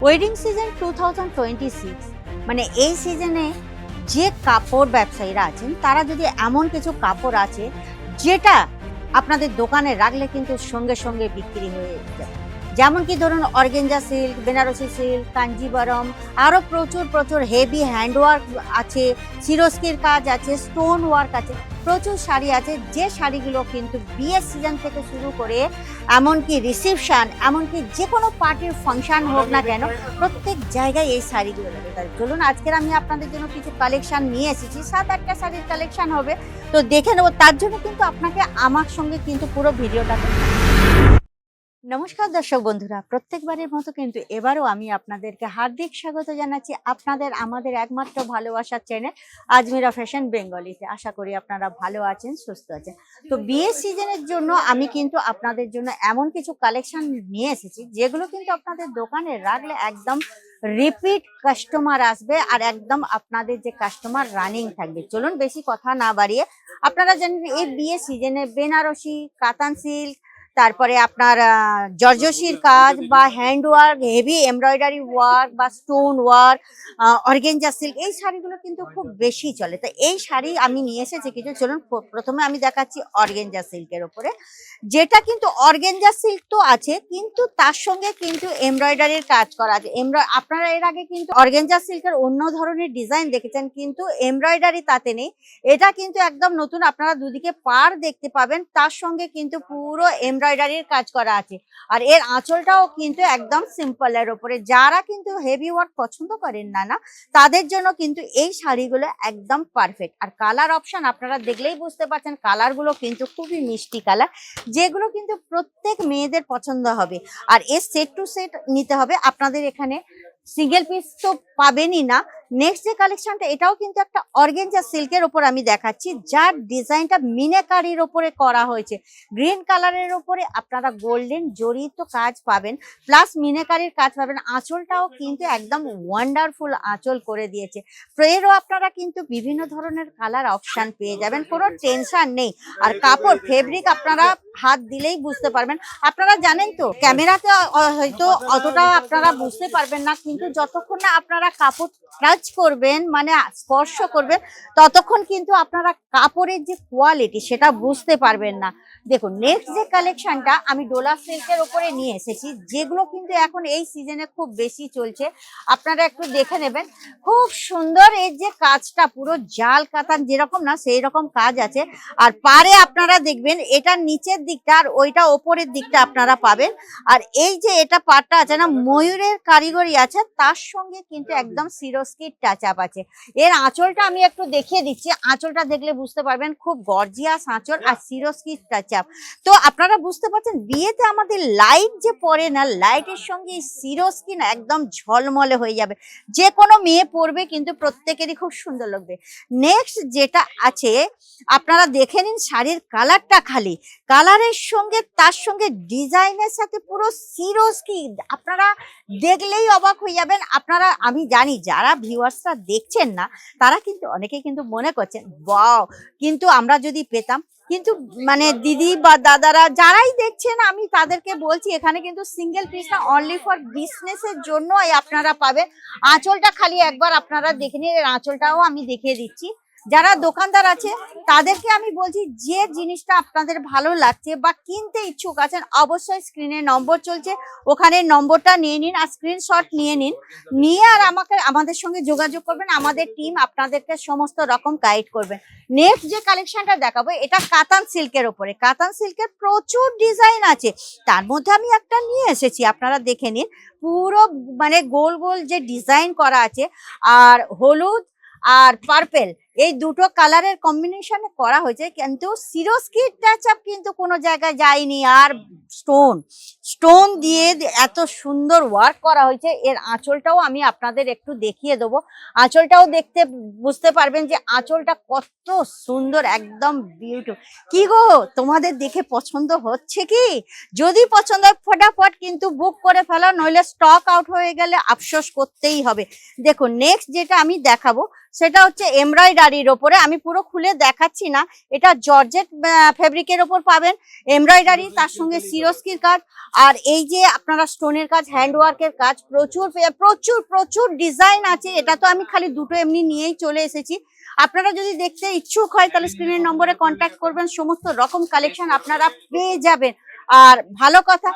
Wedding season 2026 মানে এই সিজনে যে কাপড় ব্যবসায়ীরা আছেন তারা যদি এমন কিছু কাপড় আছে যেটা আপনাদের দোকানে রাখলে কিন্তু সঙ্গে সঙ্গে বিক্রি হয়ে যায়, যেমন কি ধরুন organza silk, Banarasi silk, Kanjeevaram, আরও প্রচুর হেভি হ্যান্ডওয়ার্ক আছে, সিরোস্কির কাজ আছে, স্টোন ওয়ার্ক আছে, প্রচুর শাড়ি আছে। যে শাড়িগুলো কিন্তু বিয়ের সিজন থেকে শুরু করে এমনকি রিসেপশন, এমনকি যে কোনো পার্টির ফাংশন হোক না কেন, প্রত্যেক জায়গায় এই শাড়িগুলো লাগে। তাই চলুন আজকের আমি আপনাদের জন্য কিছু কালেকশন নিয়ে এসেছি, 7-8টা শাড়ির কালেকশন হবে, তো দেখে নেবো। তার জন্য কিন্তু আপনাকে আমার সঙ্গে কিন্তু পুরো ভিডিওটাতে। নমস্কার দর্শক বন্ধুরা, প্রত্যেকবারের মতো কিন্তু এবারও আমি আপনাদেরকে হার্দিক স্বাগত জানাচ্ছি আপনাদের আমাদের একমাত্র ভালোবাসার চ্যানেল আজমিরা ফ্যাশন বেঙ্গলিতে। আশা করি আপনারা ভালো আছেন, সুস্থ আছেন। তো বিয়ের সিজনের জন্য আমি কিন্তু আপনাদের জন্য এমন কিছু কালেকশন নিয়ে এসেছি যেগুলো কিন্তু আপনাদের দোকানে রাখলে একদম রিপিট কাস্টমার আসবে আর একদম আপনাদের যে কাস্টমার রানিং থাকবে। চলুন বেশি কথা না বাড়িয়ে, আপনারা জানেন এই বিয়ের সিজনে বেনারসি, কাতান সিল্ক, তারপরে আপনার জর্জসির কাজ বা hand work, heavy embroidery work বা স্টোন ওয়ার্ক, অর্গেঞ্জা সিল্ক, এই শাড়িগুলো কিন্তু খুব বেশি চলে। তো এই শাড়ি আমি নিয়ে এসেছি কিছু। চলুন প্রথমে আমি দেখাচ্ছি অর্গেঞ্জা সিল্কের ওপরে, যেটা কিন্তু অর্গেঞ্জা সিল্ক তো আছে কিন্তু তার সঙ্গে কিন্তু এমব্রয়ডারির কাজ করা আছে। আপনারা এর আগে কিন্তু অর্গেঞ্জা সিল্কের অন্য ধরনের ডিজাইন দেখেছেন, কিন্তু এমব্রয়ডারি তাতে নেই। এটা কিন্তু একদম নতুন, আপনারা দুদিকে পাড় দেখতে পাবেন, তার সঙ্গে কিন্তু পুরো এমব্রয়ডারির কাজ করা আছে। আর এর আঁচলটাও কিন্তু একদম সিম্পলের ওপরে। যারা কিন্তু হেভি ওয়ার্ক পছন্দ করেন না তাদের জন্য কিন্তু এই শাড়িগুলো একদম পারফেক্ট। আর কালার অপশন আপনারা দেখলেই বুঝতে পারছেন, কালারগুলো কিন্তু খুবই মিষ্টি কালার, যেগুলো কিন্তু প্রত্যেক মেয়েদের পছন্দ হবে। আর এর সেট টু সেট নিতে হবে, আপনাদের এখানে সিঙ্গেল পিস তো পাবেনই না। নেক্সট যে কালেকশনটা, এটাও কিন্তু একটা অর্গেঞ্জা সিল্কের ওপর আমি দেখাচ্ছি, যার ডিজাইনটা মিনাকারির ওপরে করা হয়েছে। গ্রিন কালারের ওপরে আপনারা গোল্ডেন জড়িত কাজ পাবেন, প্লাস মিনাকারির কাজ পাবেন। আঁচলটাও কিন্তু একদম ওয়ান্ডারফুল আঁচল করে দিয়েছে। এরও আপনারা কিন্তু বিভিন্ন ধরনের কালার অপশন পেয়ে যাবেন, কোনো টেনশন নেই। আর কাপড় ফেব্রিক আপনারা হাত দিলেই বুঝতে পারবেন। আপনারা জানেন তো, ক্যামেরাতে হয়তো অতটা আপনারা বুঝতে পারবেন না, কিন্তু যতক্ষণ না আপনারা কাপড় টাচ করবেন, মানে স্পর্শ করবেন, ততক্ষণ কিন্তু আপনারা কাপড়ের যে কোয়ালিটি সেটা বুঝতে পারবেন না। দেখুন নেক্সট যে কালেকশনটা আমি ডোলা সিল্কের উপরে নিয়ে এসেছি, যেগুলো কিন্তু এখন এই সিজনে খুব বেশি চলছে, আপনারা একটু দেখে নেবেন। খুব সুন্দর এর যে কাজটা, পুরো জাল কাতান যেরকম না সেই রকম কাজ আছে। আর পারে আপনারা দেখবেন এটার নিচের দিকটা আর ওইটা ওপরের দিকটা আপনারা পাবেন। আর এই যে এটা পাটটা আছে না, ময়ূরের কারিগরি আছে, তার সঙ্গে কিন্তু একদম সিরোস্কির টাচ আপ আছে। এর আঁচলটা আমি একটু দেখিয়ে দিচ্ছি, আঁচলটা দেখলে বুঝতে পারবেন, খুব গর্জিয়াস আঁচল আর সিরোস্কির টাচ আপ। তো আপনারা বুঝতে পারছেন বিয়েতে আমাদের লাইট যে পড়ে না, লাইটের সঙ্গে সিরোস্কি না একদম ঝলমলে হয়ে যাবে। যে কোনো মেয়ে পরবে কিন্তু প্রত্যেকেরই খুব সুন্দর লাগবে। নেক্সট যেটা আছে, আপনারা দেখে নিন শাড়ির কালারটা, খালি কালারের সঙ্গে তার সঙ্গে ডিজাইনের সাথে পুরো সিরোস্কি, আপনারা দেখলেই অবাক হয়ে যাবেন। আপনারা, আমি জানি যারা ভিউয়ার্সরা দেখছেন না তারা কিন্তু অনেকে কিন্তু মনে করছেন ওয়াও, কিন্তু আমরা যদি পেতাম। কিন্তু মানে দিদি বা দাদারা যারাই দেখছেন, আমি তাদেরকে বলছি এখানে কিন্তু সিঙ্গেল পিস না, অনলি ফর বিজনেসের জন্য আপনারা পাবেন। আঁচলটা খালি একবার আপনারা দেখে নিন, এর আঁচলটাও আমি দেখিয়ে দিচ্ছি। যারা দোকানদার আছে তাদেরকে আমি বলছি, যে জিনিসটা আপনাদের ভালো লাগছে বা কিনতে ইচ্ছুক আছেন, অবশ্যই স্ক্রিনে নম্বর চলছে, ওখানে নম্বরটা নিয়ে নিন আর স্ক্রিনশট নিয়ে নিন, নিয়ে আর আমাদের সঙ্গে যোগাযোগ করবেন। আমাদের টিম আপনাদেরকে সমস্ত রকম গাইড করবেন। নেক্সট যে কালেকশনটা দেখাবো, এটা কাতান সিল্কের ওপরে। কাতান সিল্কের প্রচুর ডিজাইন আছে, তার মধ্যে আমি একটা নিয়ে এসেছি, আপনারা দেখে নিন। পুরো মানে গোল গোল যে ডিজাইন করা আছে, আর হলুদ আর পার্পেল, এই দুটো কালারের কম্বিনেশনে করা হয়েছে, কিন্তু সিরোস্কির টাচ আপ কিন্তু কোনো জায়গায় যায়নি। আর স্টোন দিয়ে এত সুন্দর ওয়ার্ক করা হয়েছে। এর আঁচলটাও আমি আপনাদের একটু দেখিয়ে দেবো, আঁচলটাও দেখতে বুঝতে পারবেন যে আঁচলটা কত সুন্দর, একদম বিউটিফুল। কি গো, তোমাদের দেখে পছন্দ হচ্ছে কি? যদি পছন্দ হয় ফটাফট কিন্তু বুক করে ফেলা, নইলে স্টক আউট হয়ে গেলে আফসোস করতেই হবে। দেখুন নেক্সট যেটা আমি দেখাবো সেটা হচ্ছে এমব্রয়ডারি শাড়ির ওপরে, আমি পুরো খুলে দেখাচ্ছি না, এটা জর্জেট ফেব্রিকের ওপর পাবেন, এমব্রয়ডারি, তার সঙ্গে সিরোস্কির কাজ, আর এই যে আপনারা স্টোনের কাজ, হ্যান্ডওয়ার্কের কাজ, প্রচুর প্রচুর প্রচুর ডিজাইন আছে। এটা তো আমি খালি দুটো এমনি নিয়েই চলে এসেছি। আপনারা যদি দেখতে ইচ্ছুক হয় তাহলে স্ক্রিনের নম্বরে কন্ট্যাক্ট করবেন, সমস্ত রকম কালেকশন আপনারা পেয়ে যাবেন। আর ভালো কথা,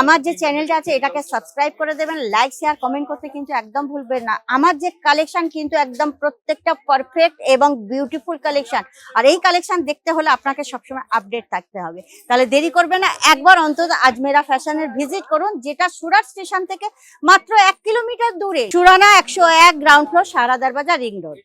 আমার যে চ্যানেলটা আছে এটাকে সাবস্ক্রাইব করে দেবেন, লাইক শেয়ার কমেন্ট করতে কিন্তু একদম ভুলবেন না। আমার যে কালেকশন কিন্তু একদম প্রত্যেকটা পারফেক্ট এবং বিউটিফুল কালেকশন, আর এই কালেকশন দেখতে হলে আপনাকে সবসময় আপডেট থাকতে হবে। তাহলে দেরি করবেন না, একবার অন্তত আজমেরা ফ্যাশনের ভিজিট করুন, যেটা সুরাট স্টেশন থেকে মাত্র 1 কিলোমিটার দূরে, সুরানা 101 গ্রাউন্ড ফ্লোর, সারা দরবাজা, রিং রোড।